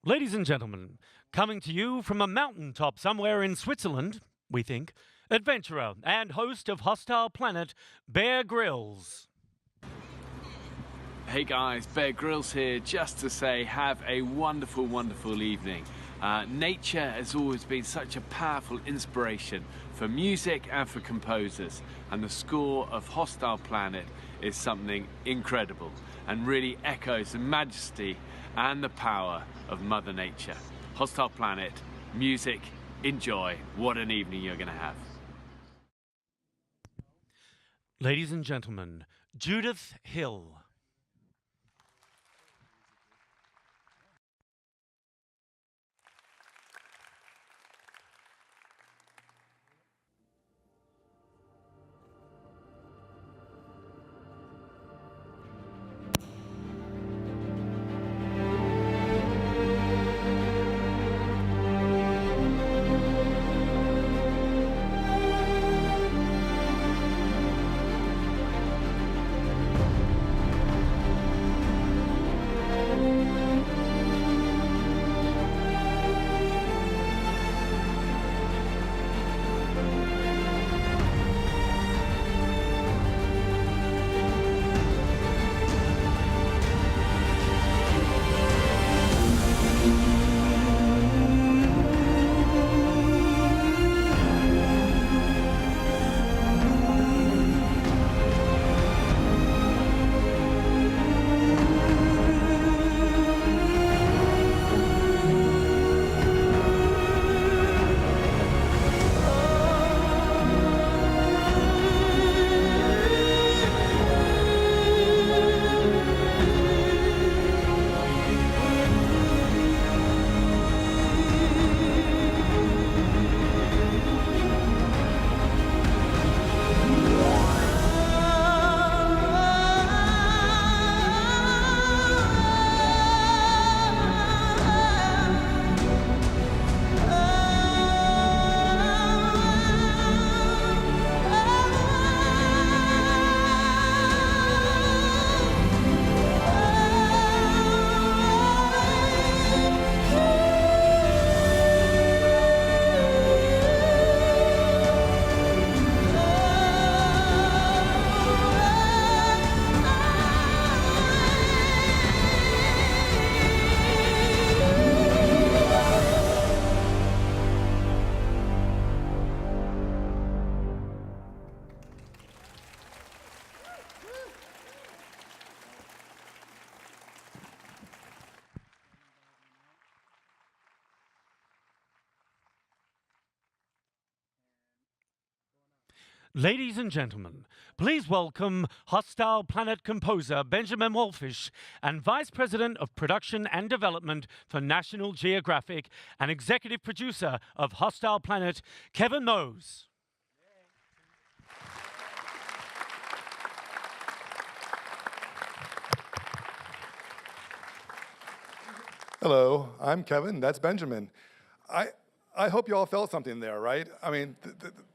Ladies and gentlemen, coming to you from a mountaintop somewhere in Switzerland, we think, adventurer and host of Hostile Planet, Bear Grylls. Hey guys, Bear Grylls here, just to say have a wonderful, wonderful evening. Nature has always been such a powerful inspiration for music and for composers, and the score of Hostile Planet is something incredible and really echoes the majesty and the power of Mother Nature. Hostile Planet, music, enjoy. What an evening you're going to have. Ladies and gentlemen, Judith Hill. Ladies and gentlemen, please welcome Hostile Planet composer Benjamin Wolfish and Vice President of Production and Development for National Geographic and Executive Producer of Hostile Planet, Kevin Mose. Hello, I'm Kevin, that's Benjamin. I hope you all felt something there, right? I mean,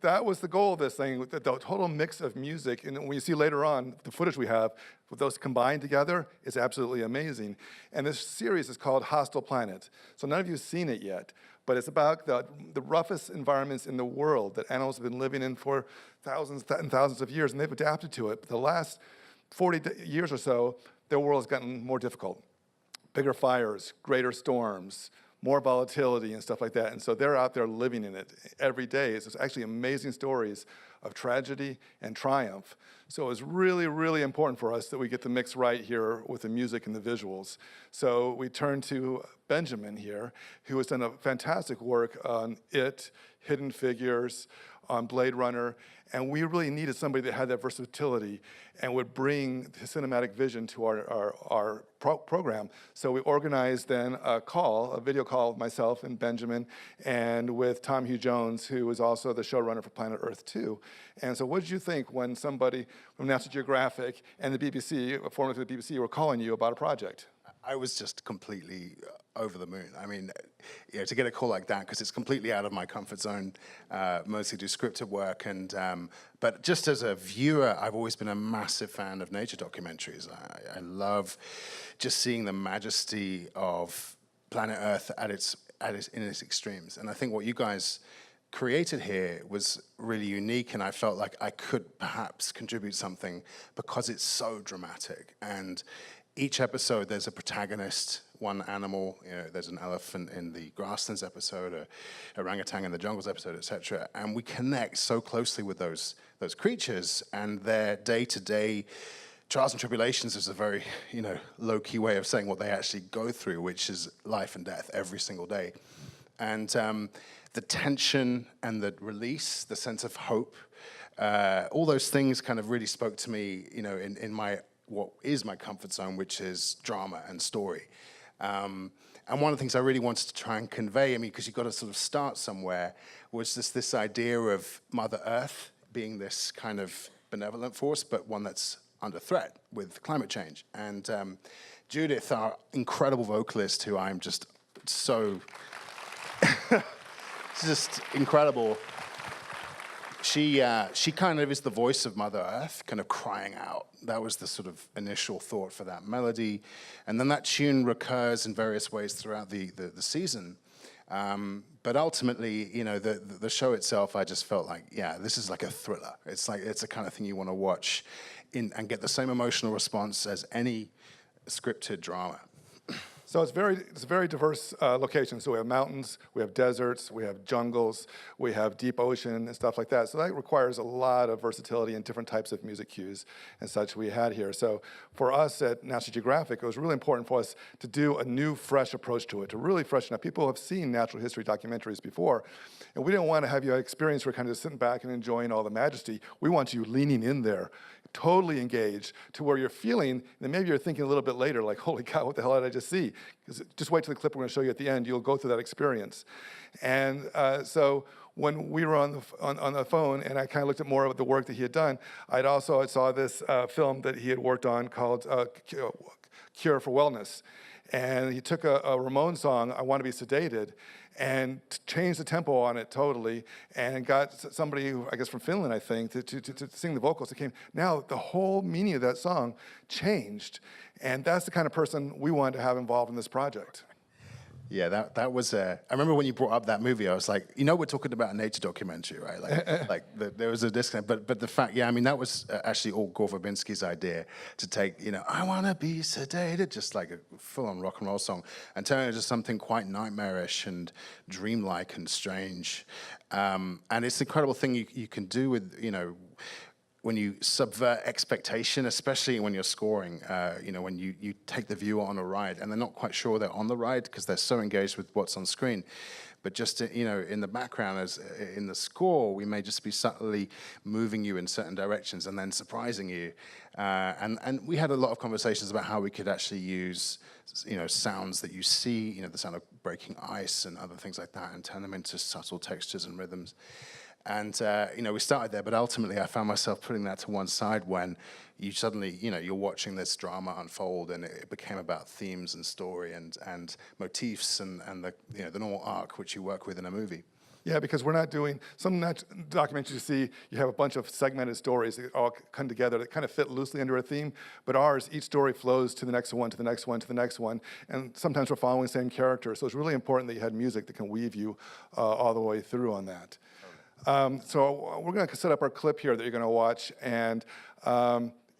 that was the goal of this thing, the total mix of music, and when you see later on the footage we have, with those combined together, it's absolutely amazing. And this series is called Hostile Planet. So none of you have seen it yet, but it's about the roughest environments in the world that animals have been living in for thousands and thousands of years, and they've adapted to it. But the last 40 years or so, their world has gotten more difficult. Bigger fires, greater storms, more volatility and stuff like that. And so they're out there living in it every day. It's actually amazing stories of tragedy and triumph. So it was really, really important for us that we get the mix right here with the music and the visuals. So we turn to Benjamin here, who has done a fantastic work on It, Hidden Figures, on Blade Runner, and we really needed somebody that had that versatility and would bring the cinematic vision to our program. So we organized then a video call with myself and Benjamin, and with Tom Hugh Jones, who was also the showrunner for Planet Earth 2. And so what did you think when somebody from National Geographic and the BBC, formerly the BBC, were calling you about a project? I was just completely over the moon. I mean, to get a call like that, because it's completely out of my comfort zone, mostly do scripted work, but just as a viewer, I've always been a massive fan of nature documentaries. I love just seeing the majesty of planet Earth in its extremes. And I think what you guys created here was really unique, and I felt like I could perhaps contribute something because it's so dramatic. And each episode, there's a protagonist, one animal. There's an elephant in the grasslands episode, a orangutan in the jungles episode, etc. And we connect so closely with those creatures and their day-to-day trials and tribulations. Is a very low-key way of saying what they actually go through, which is life and death every single day. And the tension and the release, the sense of hope, all those things kind of really spoke to me, in my what is my comfort zone, which is drama and story. And one of the things I really wanted to try and convey, because you've got to sort of start somewhere, was this idea of Mother Earth being this kind of benevolent force, but one that's under threat with climate change. And Judith, our incredible vocalist, who I'm just so... just incredible. She kind of is the voice of Mother Earth, kind of crying out. That was the sort of initial thought for that melody. And then that tune recurs in various ways throughout the season. But ultimately, the show itself, I just felt like, this is like a thriller. It's the kind of thing you want to watch and get the same emotional response as any scripted drama. So it's a very diverse location. So we have mountains, we have deserts, we have jungles, we have deep ocean and stuff like that. So that requires a lot of versatility and different types of music cues and such we had here. So for us at National Geographic, it was really important for us to do a new, fresh approach to it, to really freshen up. People have seen natural history documentaries before, and we didn't want to have you experience where kind of sitting back and enjoying all the majesty. We want you leaning in there, totally engaged, to where you're feeling, and maybe you're thinking a little bit later, like, holy cow, what the hell did I just see? Because just wait till the clip we're going to show you at the end, you'll go through that experience. And so when we were on the phone, and I kind of looked at more of the work that he had done, I saw this film that he had worked on called Cure for Wellness. And he took a Ramones song, I Want to Be Sedated, and changed the tempo on it totally, and got somebody, I guess from Finland, I think, to sing the vocals. Now the whole meaning of that song changed, and that's the kind of person we wanted to have involved in this project. Yeah, that was. I remember when you brought up that movie, I was like, we're talking about a nature documentary, right? There was a disconnect, but the fact, that was actually all Gore Verbinski's idea to take, I want to be sedated, just like a full-on rock and roll song, and turn it into something quite nightmarish and dreamlike and strange. And it's an incredible thing you can do with, when you subvert expectation, especially when you're scoring, when you take the viewer on a ride and they're not quite sure they're on the ride because they're so engaged with what's on screen. But just, in the background, as in the score, we may just be subtly moving you in certain directions and then surprising you. And we had a lot of conversations about how we could actually use, sounds that you see, the sound of breaking ice and other things like that, and turn them into subtle textures and rhythms. And, we started there, but ultimately I found myself putting that to one side when you suddenly, you're watching this drama unfold, and it became about themes and story and motifs and the normal arc which you work with in a movie. Yeah, because we're not doing, some documentaries you see, you have a bunch of segmented stories that all come together that kind of fit loosely under a theme, but ours, each story flows to the next one, to the next one, to the next one, and sometimes we're following the same character, so it's really important that you had music that can weave you all the way through on that. So we're going to set up our clip here that you're going to watch, and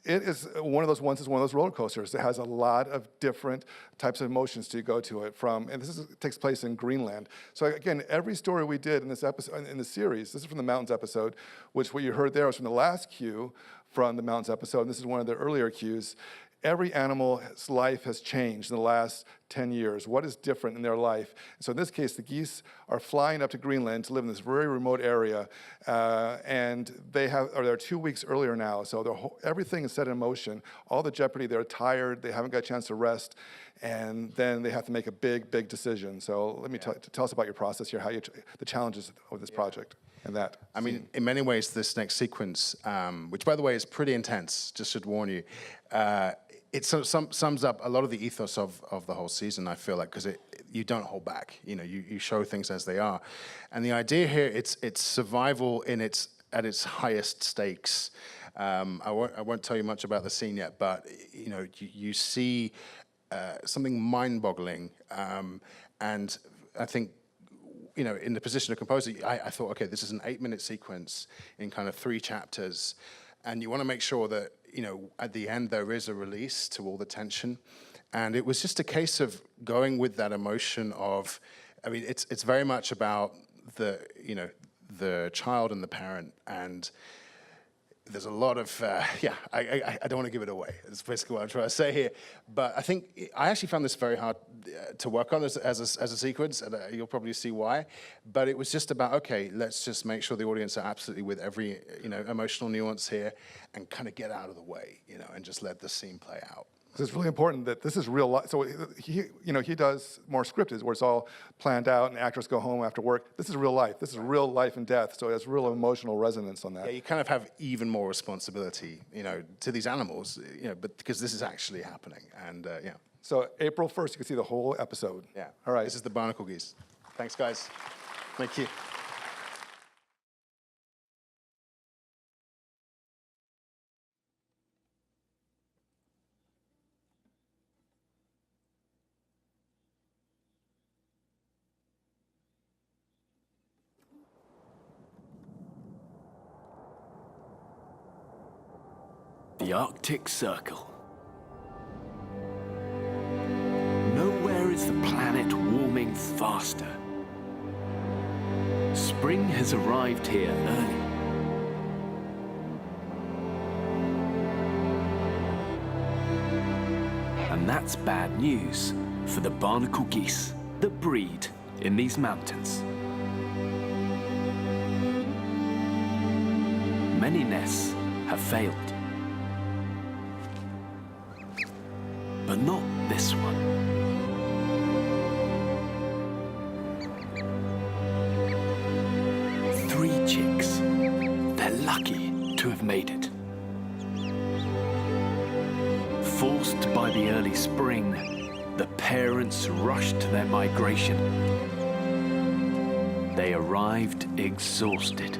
it is one of those roller coasters. It has a lot of different types of emotions to go to it from, and takes place in Greenland. So again, every story we did in this episode, in the series, this is from the Mountains episode, which what you heard there was from the last cue from the Mountains episode, and this is one of the earlier cues. Every animal's life has changed in the last 10 years. What is different in their life? So in this case, the geese are flying up to Greenland to live in this very remote area, and they're 2 weeks earlier now, so everything is set in motion. All the jeopardy, they're tired, they haven't got a chance to rest, and then they have to make a big, big decision. So let me tell us about your process here, the challenges of this project. And that. I mean, in many ways, this next sequence, which by the way is pretty intense, just should warn you, it sums up a lot of the ethos of the whole season, I feel like, because you don't hold back. You show things as they are. And the idea here, it's survival at its highest stakes. I won't tell you much about the scene yet, but you see something mind-boggling. And I think, you know, in the position of composer, I thought, okay, this is an 8-minute sequence in kind of 3 chapters, and you want to make sure that, you know, at the end there is a release to all the tension. And it was just a case of going with that emotion of, I mean, it's very much about the, you know, the child and the parent, and there's a lot of, I don't want to give it away. That's basically what I'm trying to say here. But I think I actually found this very hard to work on as a sequence, and you'll probably see why. But it was just about, okay, let's just make sure the audience are absolutely with every, you know, emotional nuance here, and kind of get out of the way, you know, and just let the scene play out. It's really important that this is real life. So he does more scripted, where it's all planned out and actors go home after work. This is real life. This is real life and death. So it has real emotional resonance on that. Yeah, you kind of have even more responsibility, you know, to these animals, you know, but because this is actually happening. And yeah. So April 1st, you can see the whole episode. Yeah. All right. This is the Barnacle Geese. Thanks, guys. Thank you. The Arctic Circle. Nowhere is the planet warming faster. Spring has arrived here early. And that's bad news for the barnacle geese that breed in these mountains. Many nests have failed. But not this one. Three chicks. They're lucky to have made it. Forced by the early spring, the parents rushed to their migration. They arrived exhausted.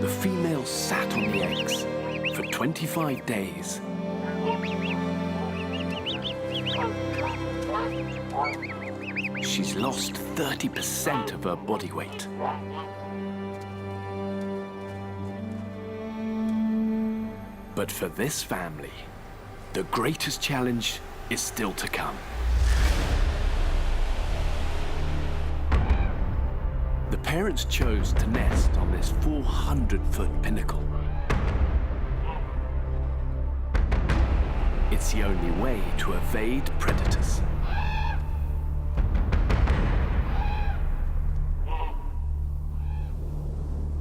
The female sat on the eggs for 25 days. She's lost 30% of her body weight. But for this family, the greatest challenge is still to come. The parents chose to nest on this 400-foot pinnacle. It's the only way to evade predators.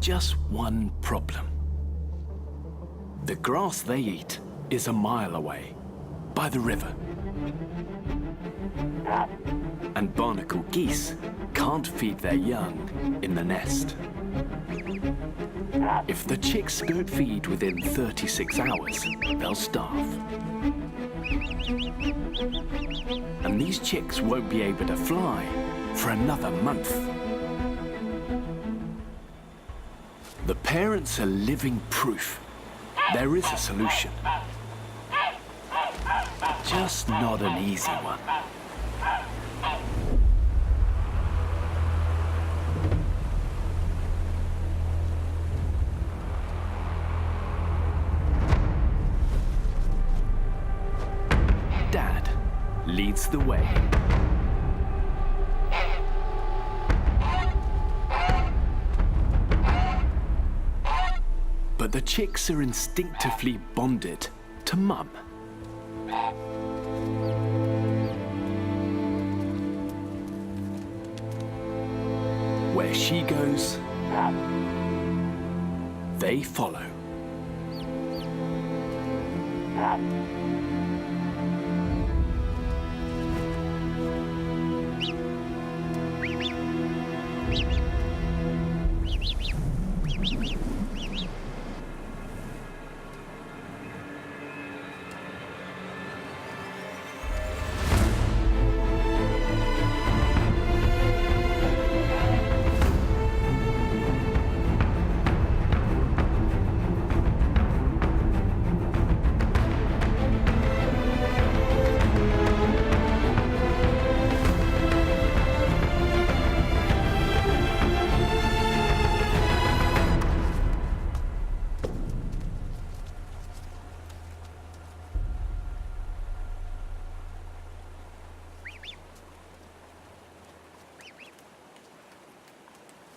Just one problem. The grass they eat is a mile away, by the river. And barnacle geese can't feed their young in the nest. If the chicks don't feed within 36 hours, they'll starve. And these chicks won't be able to fly for another month. The parents are living proof there is a solution. Just not an easy one. Dad leads the way. But the chicks are instinctively bonded to Mum. Where she goes, they follow.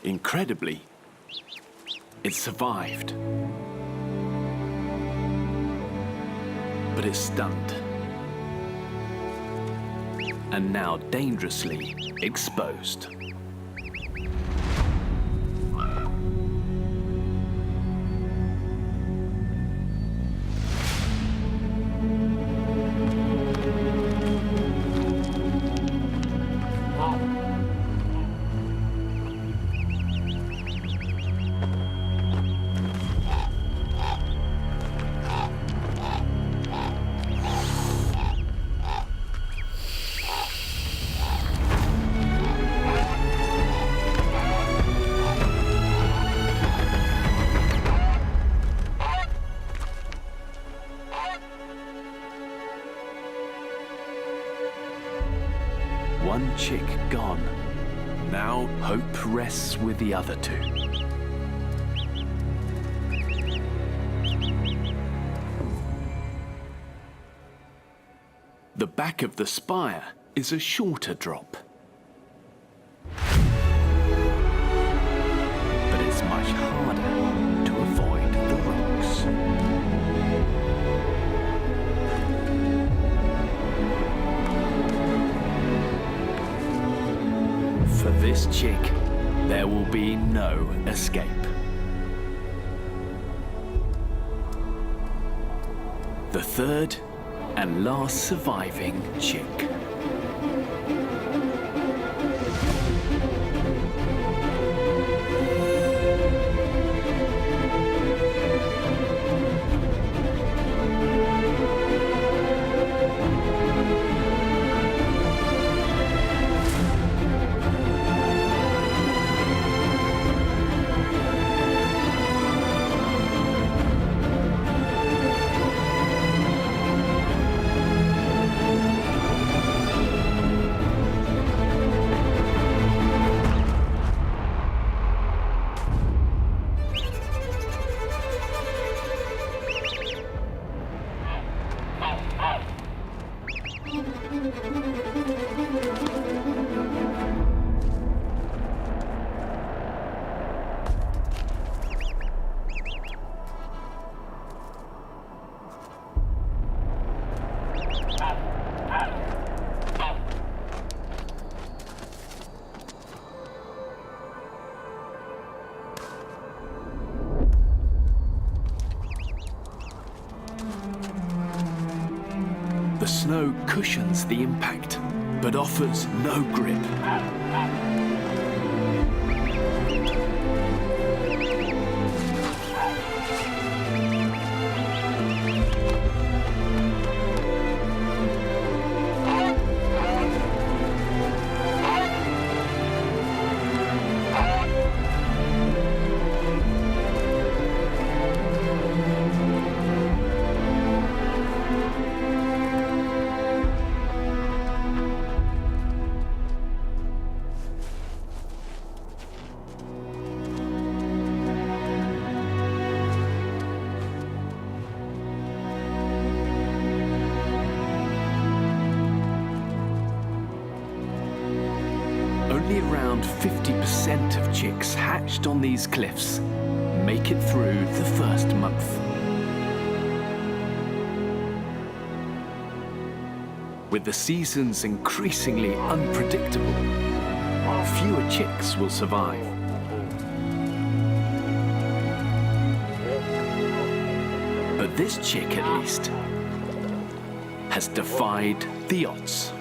Incredibly, it survived. But it's stunned. And now dangerously exposed. One chick gone. Now hope rests with the other two. The back of the spire is a shorter drop. But it's much harder to avoid the rocks. For this chick, there will be no escape. The third and last surviving chick. The snow cushions the impact, but offers no grip. Only around 50% of chicks hatched on these cliffs make it through the first month. With the seasons increasingly unpredictable, fewer chicks will survive. But this chick, at least, has defied the odds.